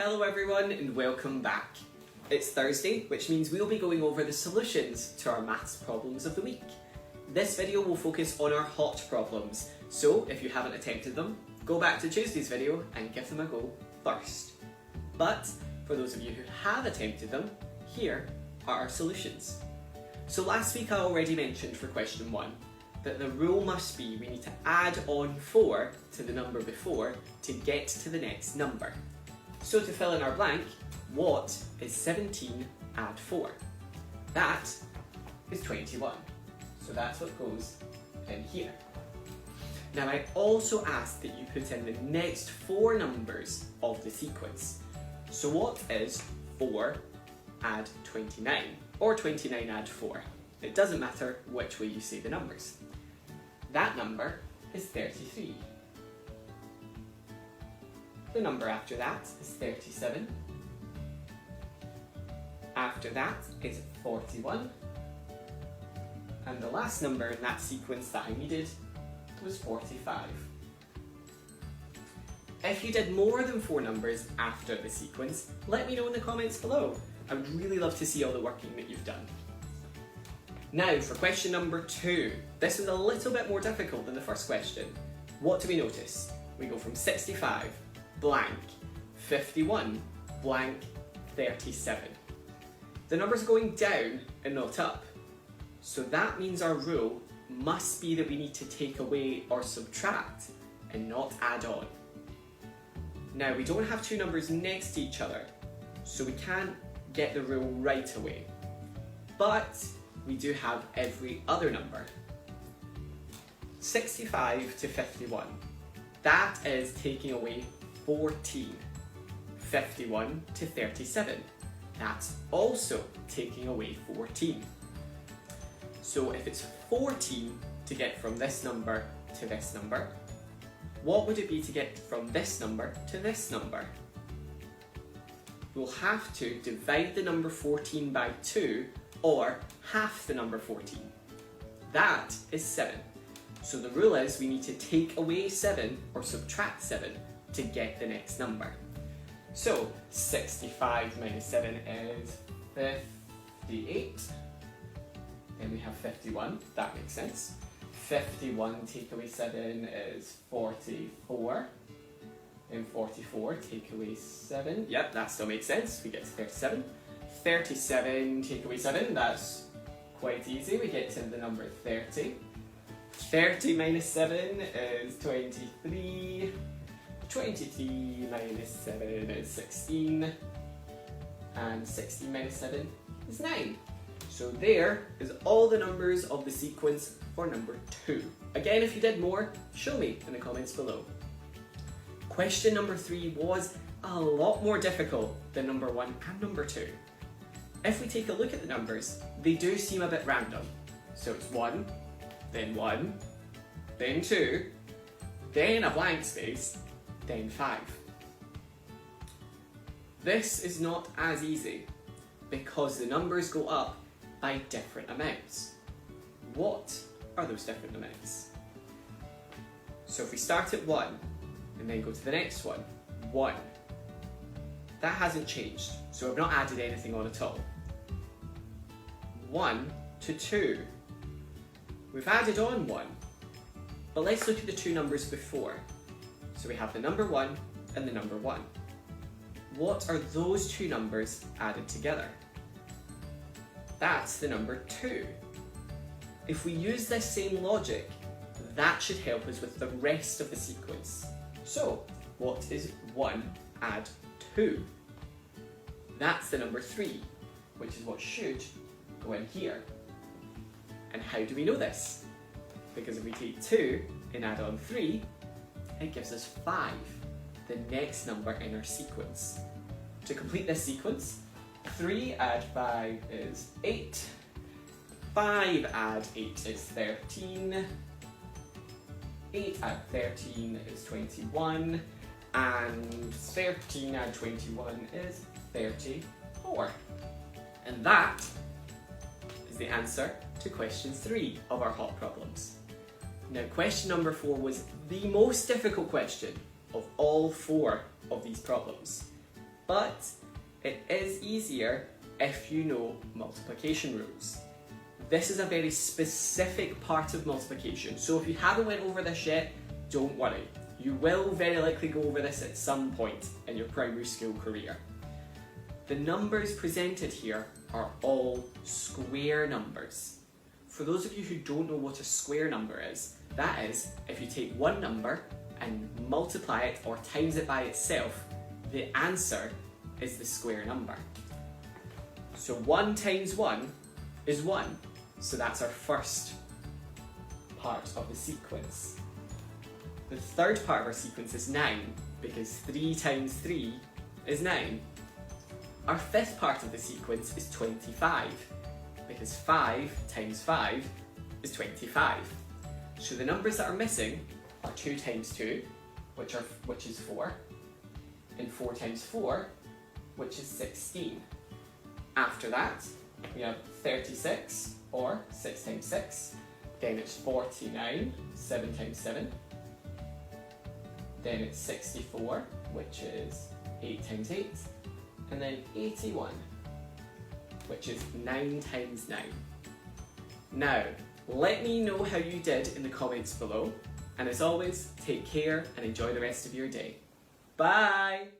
Hello everyone and welcome back. It's Thursday, which means we'll be going over the solutions to our maths problems of the week. This video will focus on our hot problems, so if you haven't attempted them, go back to Tuesday's video and give them a go first. But for those of you who have attempted them, here are our solutions. So last week I already mentioned for question 1 that the rule must be we need to add on 4 to the number before to get to the next number. So to fill in our blank, what is 17 add 4? That is 21. So that's what goes in here. Now I also asked that you put in the next 4 numbers of the sequence. So what is 4 add 29? Or 29 add 4? It doesn't matter which way you say the numbers. That number is 33. The number after that is 37. After that is 41. And the last number in that sequence that I needed was 45. If you did more than 4 numbers after the sequence, let me know in the comments below. I would really love to see all the working that you've done. Now for question number 2. This is a little bit more difficult than the first question. What do we notice? We go from 65, blank, 51, blank, 37. The numbers are going down and not up. So that means our rule must be that we need to take away or subtract and not add on. Now we don't have 2 numbers next to each other, so we can't get the rule right away. But we do have every other number. 65 to 51. That is taking away 14. 51 to 37. That's also taking away 14. So if it's 14 to get from this number to this number, what would it be to get from this number to this number? We'll have to divide the number 14 by 2 or half the number 14. That is 7. So the rule is we need to take away 7 or subtract 7 to get the next number. So 65 minus 7 is 58. Then we have 51, that makes sense. 51 take away 7 is 44. And 44 take away 7, yep, that still makes sense. We get to 37. 37 take away 7, that's quite easy. We get to the number 30. 30 minus 7 is 23. 23 minus 7 is 16. And 16 minus 7 is 9. So there is all the numbers of the sequence for number 2. Again, if you did more, show me in the comments below. Question number 3 was a lot more difficult than number 1 and number 2. If we take a look at the numbers, they do seem a bit random. So it's 1, then 2, then a blank space, then 5. This is not as easy because the numbers go up by different amounts. What are those different amounts? So if we start at 1 and then go to the next one, 1. That hasn't changed, so I've not added anything on at all. 1 to 2. We've added on 1, but let's look at the 2 numbers before. So we have the number 1 and the number 1. What are those 2 numbers added together? That's the number 2. If we use this same logic, that should help us with the rest of the sequence. So, what is 1 add 2? That's the number 3, which is what should go in here. And how do we know this? Because if we take 2 and add on 3, it gives us 5, the next number in our sequence. To complete this sequence, 3 add 5 is 8, 5 add 8 is 13, 8 add 13 is 21, and 13 add 21 is 34. And that is the answer to question 3 of our hot problems. Now question number 4 was the most difficult question of all 4 of these problems. but it is easier if you know multiplication rules. This is a very specific part of multiplication, so if you haven't went over this yet, don't worry. You will very likely go over this at some point in your primary school career. The numbers presented here are all square numbers. For those of you who don't know what a square number is, that is, if you take one number and multiply it or times it by itself, the answer is the square number. So 1 times 1 is 1, so that's our first part of the sequence. The third part of our sequence is 9, because 3 times 3 is 9. Our fifth part of the sequence is 25, because 5 times 5 is 25. So the numbers that are missing are 2 times 2, which is 4, and 4 times 4, which is 16. After that, we have 36, or 6 times 6. Then it's 49, 7 times 7. Then it's 64, which is 8 times 8. And then 81, which is 9 times 9. Now, let me know how you did in the comments below. And as always, take care and enjoy the rest of your day. Bye!